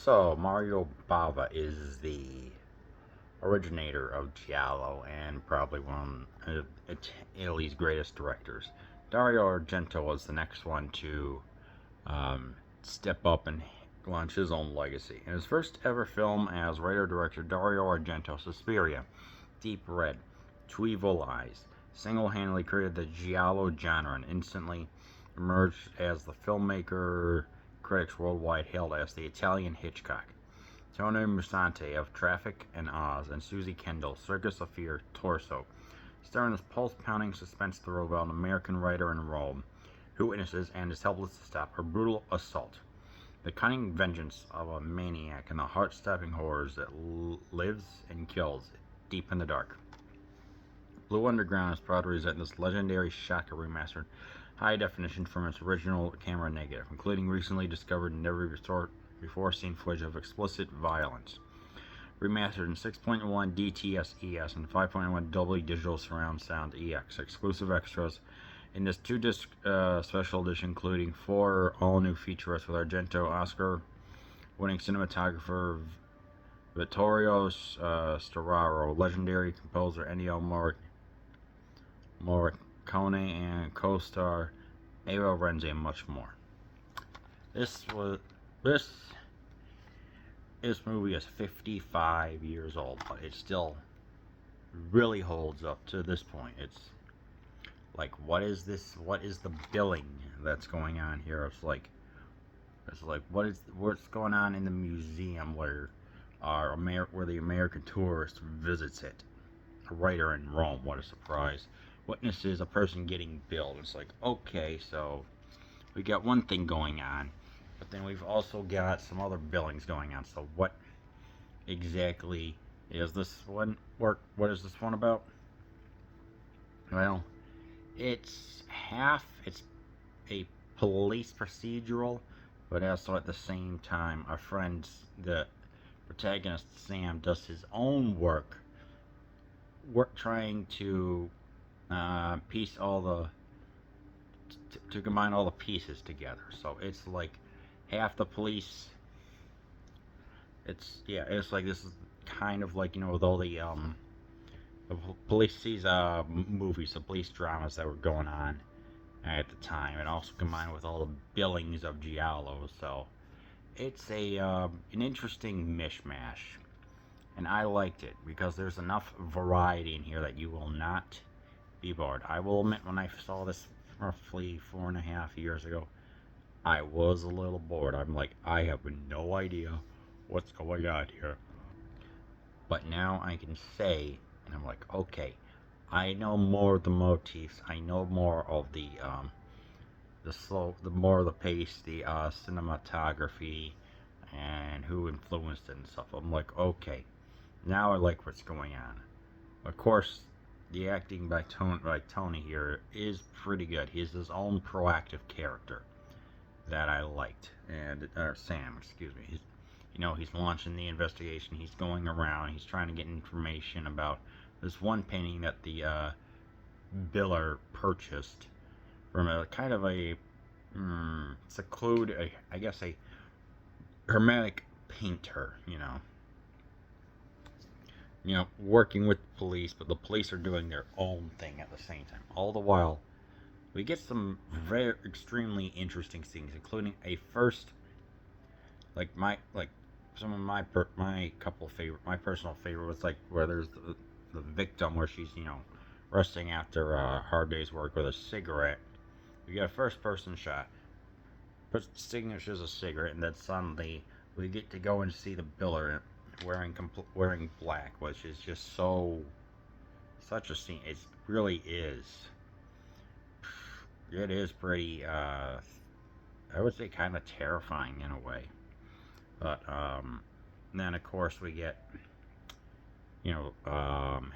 So, Mario Bava is the originator of giallo and probably one of Italy's greatest directors. Dario Argento was the next one to step up and launch his own legacy. In his first ever film as writer-director, Dario Argento, Suspiria, Deep Red, Two Evil Eyes, single-handedly created the giallo genre and instantly emerged as the filmmaker critics worldwide hailed as the Italian Hitchcock. Tony Musante of Traffic and Oz, and Susie Kendall, Circus of Fear, Torso, star in this pulse-pounding suspense thriller about an American writer in Rome who witnesses and is helpless to stop a brutal assault. The cunning vengeance of a maniac and the heart-stopping horrors that lives and kills deep in the dark. Blue Underground is proud to present this legendary shocker remastered high definition from its original camera negative, including recently discovered and never before seen footage of explicit violence. Remastered in 6.1 DTS ES and 5.1 Dolby Digital Surround Sound EX. Exclusive extras in this 2-disc special edition, including 4 all-new featurettes with Argento Oscar-winning cinematographer Vittorio Storaro, legendary composer Ennio Morricone, and co-star Ava Renzi, and much more. This movie is 55 years old, but it still really holds up to this point. It's like, what is this? What is the billing that's going on here? It's like what's going on in the museum where the American tourist visits it? A writer in Rome. What a surprise! Witnesses a person getting billed. It's like, okay, so we got one thing going on, but then we've also got some other billings going on. So what exactly is this one work? What is this one about? Well, it's a police procedural, but also at the same time, the protagonist Sam does his own work trying to piece all the to combine all the pieces together. So it's like half the police. It's like this is kind of like, with all the police movies, the police dramas that were going on at the time, and also combined with all the billings of giallo. So it's an interesting mishmash, and I liked it because there's enough variety in here that you will not be bored. I will admit, when I saw this roughly 4.5 years ago, I was a little bored. I'm like, I have no idea what's going on here. But now I can say, and I'm like, okay, I know more of the motifs. I know more of the more of the pace, the cinematography, and who influenced it and stuff. I'm like, okay, now I like what's going on. Of course, the acting by Tony here is pretty good. He's his own proactive character that I liked, or Sam, excuse me. He's launching the investigation. He's going around. He's trying to get information about this one painting that the biller purchased from a kind of a secluded, I guess, a hermetic painter. Working with the police, but the police are doing their own thing at the same time. All the while, we get some very extremely interesting things, including a first, some of my personal favorite was like where there's the victim, where she's resting after a hard day's work with a cigarette. We get a first person shot, extinguishes a cigarette, and then suddenly we get to go and see the biller wearing black, which is just such a scene. It really is. It is pretty, I would say, kind of terrifying in a way. But then of course we get, hang on.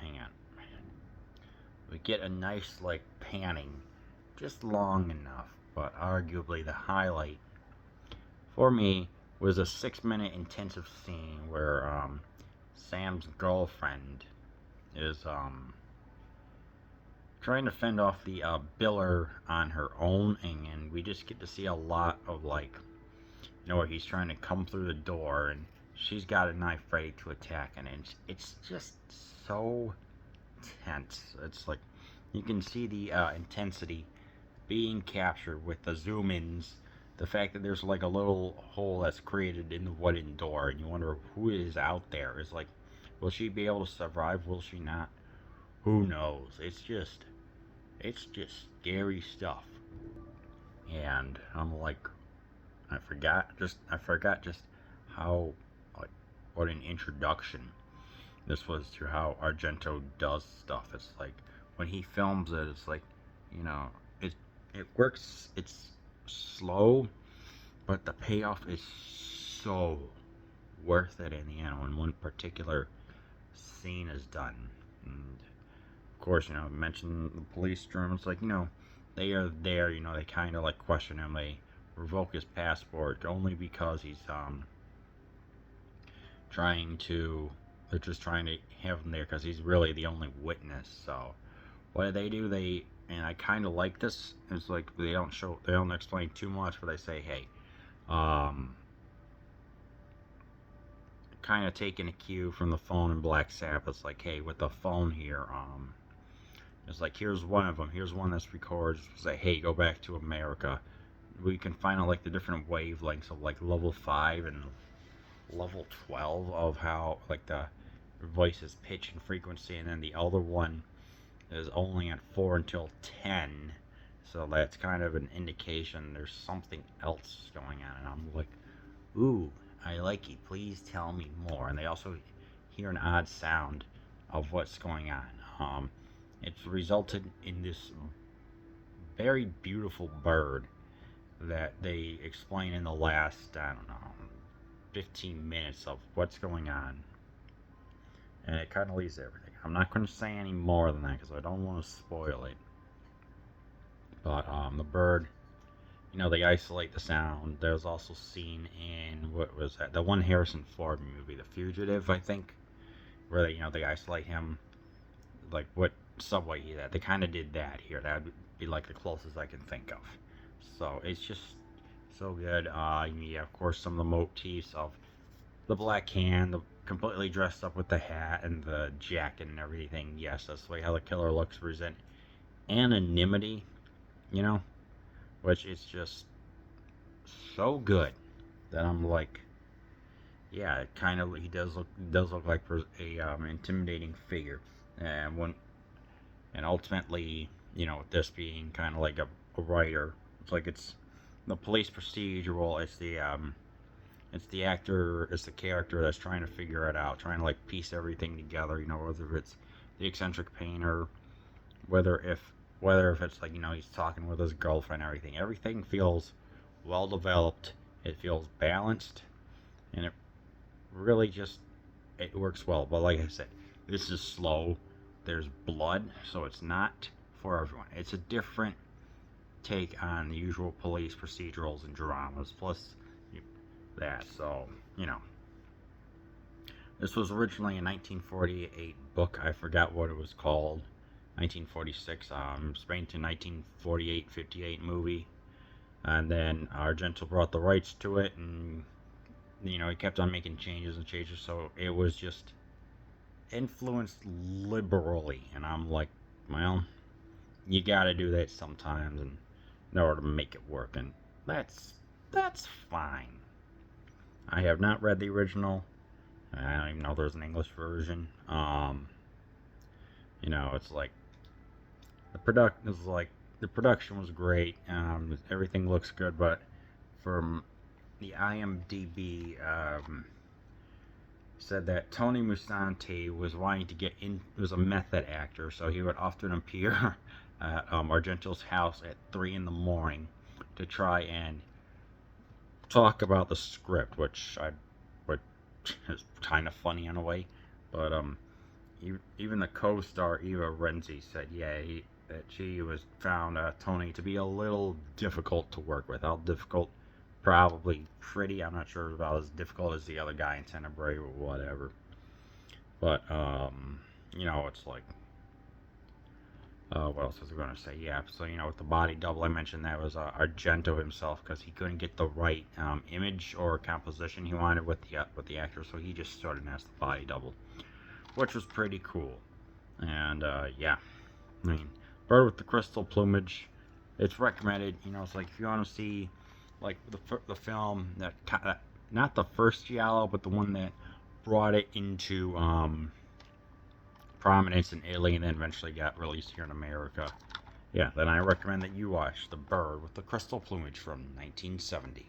We get a nice panning, just long enough. But arguably the highlight for me was a 6-minute intensive scene where Sam's girlfriend is trying to fend off the biller on her own, and we just get to see a lot of or he's trying to come through the door, and she's got a knife ready to attack, and it's just so tense. It's like you can see the intensity being captured with the zoom ins. The fact that there's like a little hole that's created in the wooden door, and you wonder who is out there. Is like, will she be able to survive? Will she not? Who knows? It's just scary stuff. And I'm like, I forgot just how, like, what an introduction this was to how Argento does stuff. It's like when he films it, it's like, you know, it it works. It's slow, but the payoff is so worth it in the end when one particular scene is done. And of course, I mentioned the police room. It's like, they are there. They kind of like question him. They revoke his passport only because he's trying to. They're just trying to have him there because he's really the only witness. So what do they do? And I kind of like this. It's like they don't explain too much, but they say, hey, kind of taking a cue from the phone in Black Sabbath. It's like, hey, with the phone here, it's like, here's one of them. Here's one that's records. Say, hey, go back to America. We can find out like the different wavelengths of like level 5 and level 12 of how like the voice's pitch and frequency, and then the other one is only at 4 until 10. So that's kind of an indication there's something else going on. And I'm like, ooh, I like it. Please tell me more. And they also hear an odd sound of what's going on. It's resulted in this very beautiful bird that they explain in the last, I don't know, 15 minutes of what's going on. And it kind of leaves everything. I'm not going to say any more than that because I don't want to spoil it. But the bird, they isolate the sound. There's also seen in, what was that? The one Harrison Ford movie, The Fugitive, I think, where they isolate him, like what subway he's at. They kind of did that here. That would be like the closest I can think of. So it's just so good. Yeah, of course, some of the motifs of the black hand, the completely dressed up with the hat and the jacket and everything. Yes, that's the way how the killer looks. Present anonymity, which is just so good that I'm like, yeah, it kind of he does look like a intimidating figure, and ultimately, with this being kind of like a writer, it's like it's the police procedural. It's the actor, it's the character that's trying to figure it out, trying to like piece everything together. Whether it's the eccentric painter, whether if it's like he's talking with his girlfriend, everything feels well developed. It feels balanced, and it really just it works well. But like I said, this is slow. There's blood, so it's not for everyone. It's a different take on the usual police procedurals and dramas. Plus that, so this was originally a 1948 book. I forgot what it was called. 1946. Spain to 1948-58 movie, and then Argento brought the rights to it, and he kept on making changes and changes. So it was just influenced liberally, and I'm like, well, you gotta do that sometimes, and in order to make it work, and that's fine. I have not read the original. I don't even know there's an English version. It's like the production was great. Everything looks good, but from the IMDb, said that Tony Musante was wanting to get in. Was a method actor, so he would often appear at Argento's house at 3 in the morning to try and talk about the script, which is kind of funny in a way. But even the co-star Eva Renzi said, that she was found Tony to be a little difficult to work with. How difficult? Probably pretty. I'm not sure about as difficult as the other guy in Tenebrae or whatever. But it's like What else was I going to say? Yeah, so with the body double, I mentioned that was Argento himself because he couldn't get the right image or composition he wanted with the actor, so he just started as the body double, which was pretty cool. And yeah, I mean, Bird with the Crystal Plumage, it's recommended. It's like if you want to see like the film that not the first giallo, but the one that brought it into prominence in Italy and then eventually got released here in America. Yeah, then I recommend that you watch The Bird with the Crystal Plumage from 1970.